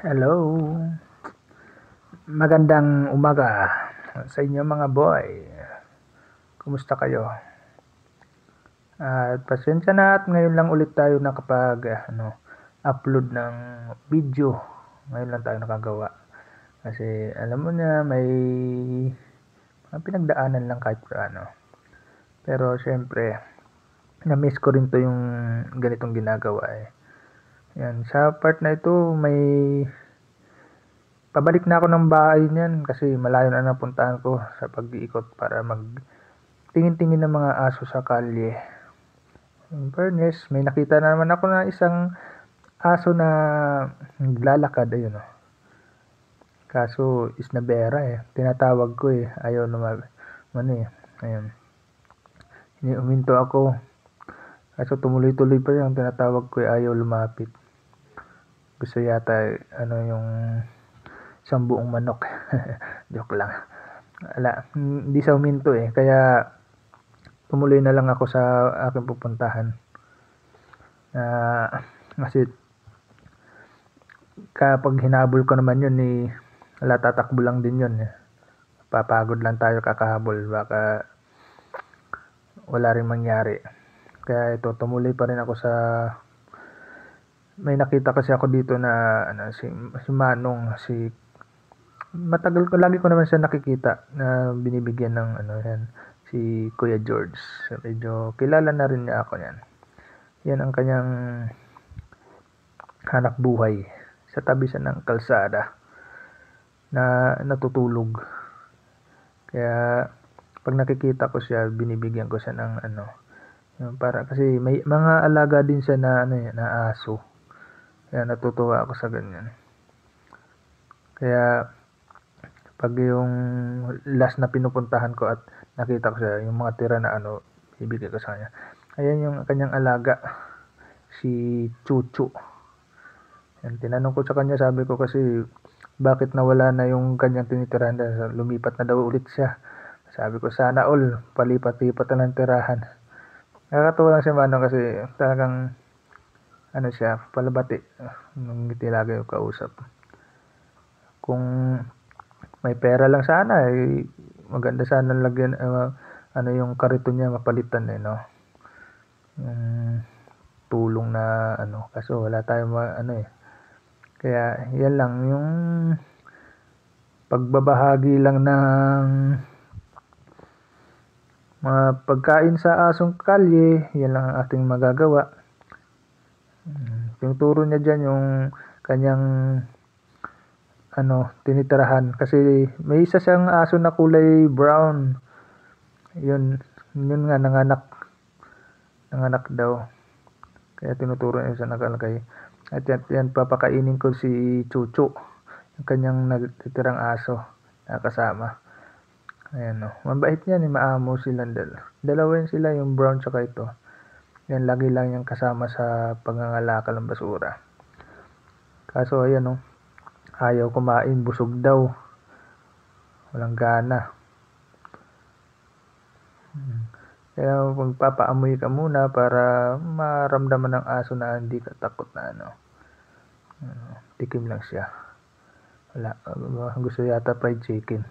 Hello, magandang umaga sa inyo mga boy. Kumusta kayo? At pasensya na at ngayon lang ulit tayo upload ng video. Ngayon lang tayo nakagawa. Kasi alam mo na may mga pinagdaanan lang kahit paano. Pero syempre, na-miss ko rin to yung ganitong ginagawa eh. Yan, sa part na ito may pabalik na ako ng bahay niyan kasi malayo na napuntahan ko sa pag-iikot para tingin-tingin ng mga aso sa kalye. In fairness, may nakita na naman ako na isang aso na naglalakad, ayun oh. Kaso isnabera eh. Tinatawag ko eh. Ayaw na ayun. Uminto ako. Kaso tumuloy-tuloy pa yung tinatawag ko eh. Ayaw lumapit. Gusto yata yung isang buong manok. Joke lang. Hindi sa uminto eh. Kaya tumuloy na lang ako sa aking pupuntahan. Kasi kapag hinabol ko naman yun tatakbo lang din yun eh. Papagod lang tayo kakahabol, baka wala rin mangyari. Kaya ito, tumuloy pa rin ako sa may nakita kasi ako dito na si Manong, lagi ko naman siya nakikita na binibigyan ng yan, si Kuya George. Medyo kilala na rin niya ako yan. Yan ang kanyang hanap buhay. Sa tabi siya ng kalsada na natutulog. Kaya pag nakikita ko siya, binibigyan ko siya ng para kasi may mga alaga din siya na aso. Kaya natutuwa ako sa ganyan. Kaya pag yung last na pinupuntahan ko at nakita ko siya, yung mga tira na ibigay ko sa kanya. Ayan yung kanyang alaga, si Chuchu. Yan, tinanong ko sa kanya, sabi ko kasi bakit nawala na yung kanyang tinitirahan, lumipat na daw ulit siya. Sabi ko sana all palipat-lipat na ng tirahan. Nakakatuwa lang si Manong kasi talagang siya, palabati. Ngiti lagi yung kausap. Kung may pera lang sana maganda sana lagyan yung kariton niya mapalitan no. Yung tulong na kaso wala tayong Kaya yan lang yung pagbabahagi lang ng mga pagkain sa asong kalye, yan lang ang ating magagawa. Yung turo niya dyan yung kanyang tinitirahan kasi may isa siyang aso na kulay brown. Yun nga nanganak daw. Kaya tinuturo niya sa nakalagay. At yan papakainin ko si Chuchu, yung kanyang nagtitirang aso na kasama. Ayan mabait yan maamo silang dalawa yan sila, yung brown tsaka ito. Yan lagi lang yung kasama sa pagngangalakal ng basura. Kaso ayan ayaw kumain, busog daw. Walang gana. Kaya magpapaamoy ka muna para maramdaman ng aso na hindi ka takot na tikim lang siya. Wala, gusto yata fried chicken.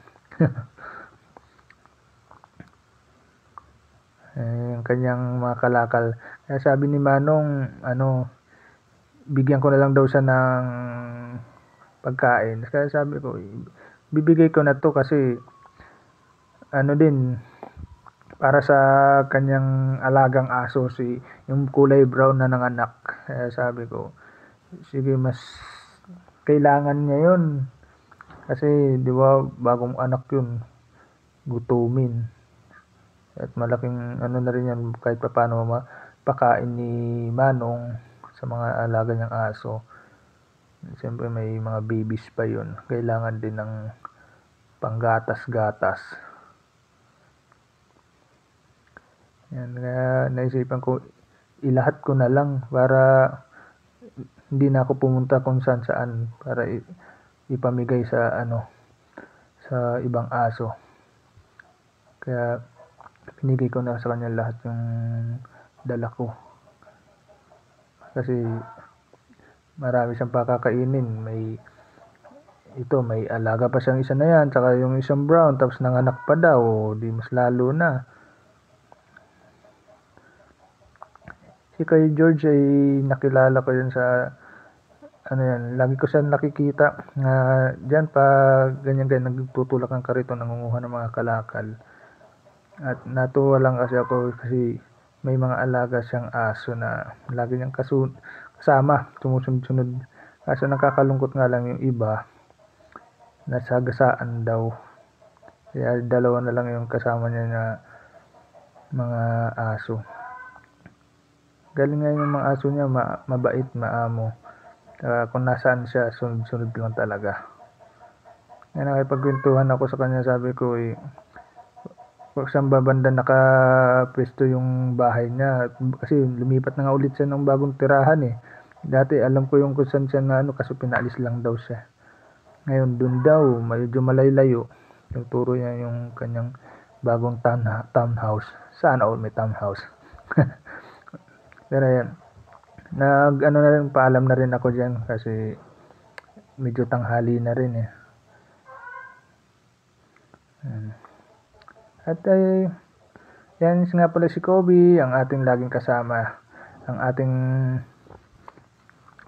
Yung kanyang mga kalakal. Kaya sabi ni Manong, bigyan ko na lang daw siya ng pagkain. Kaya sabi ko, bibigay ko na to kasi din para sa kanyang alagang aso, yung kulay brown na nanganak. Kaya sabi ko, sige, mas kailangan niya yun. Kasi di ba bagong anak yun, gutumin. At malaking na rin yan kahit paano mapakain ni Manong sa mga alaga niyang aso. Siyempre may mga babies pa yun. Kailangan din ng panggatas-gatas. Yan, kaya naisipan ko ilahat ko na lang para hindi na ako pumunta kung saan para ipamigay sa sa ibang aso. Kaya pinigay ko na sa kanya lahat yung dala ko. Kasi marami siyang pakakainin. May ito may alaga pa siyang isa na yan, tsaka yung isang brown, tapos nanganak pa daw, di mas lalo na. Si kay George ay nakilala ko yun sa ano yan, lagi ko siya nakikita na dyan pa ganyan nagtutulak ng karito, nangunguha ng mga kalakal. At natuwa lang kasi ako kasi may mga alaga siyang aso na lagi niyang kasama, sumusunod-sunod. Kaso nakakalungkot nga lang yung iba, nasagasaan daw. Kaya dalawa na lang yung kasama niya na mga aso. Galing nga yung mga aso niya, mabait, maamo. Kung nasaan siya, sunod-sunod lang talaga. Kaya nakipagkwentuhan ako sa kanya, sabi ko kung saan ba banda nakapwesto yung bahay niya. Kasi lumipat na nga ulit siya ng bagong tirahan eh. Dati alam ko yung kung saan siya na kaso pinaalis lang daw siya. Ngayon dun daw, medyo malaylayo. Turo niya yung kanyang bagong townhouse. Sana all may townhouse. Pero yan, na rin, paalam na rin ako dyan kasi medyo tanghali na rin eh. At yan nga pala si Kobe, ang ating laging kasama, ang ating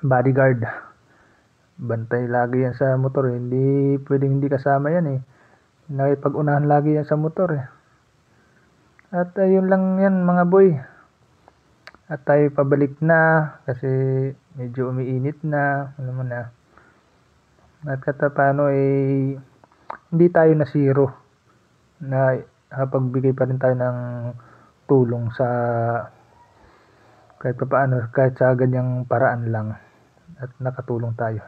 bodyguard. Bantay lagi yan sa motor, hindi pwedeng hindi kasama yan eh. Nakipag-unahan lagi yan sa motor eh. At yun lang yan mga boy. At tayo pabalik na kasi medyo umiinit na, alam mo na. At katapano hindi tayo na zero na pagbigay pa rin tayo ng tulong sa kahit paano, kahit sa ganyang paraan lang at nakatulong tayo.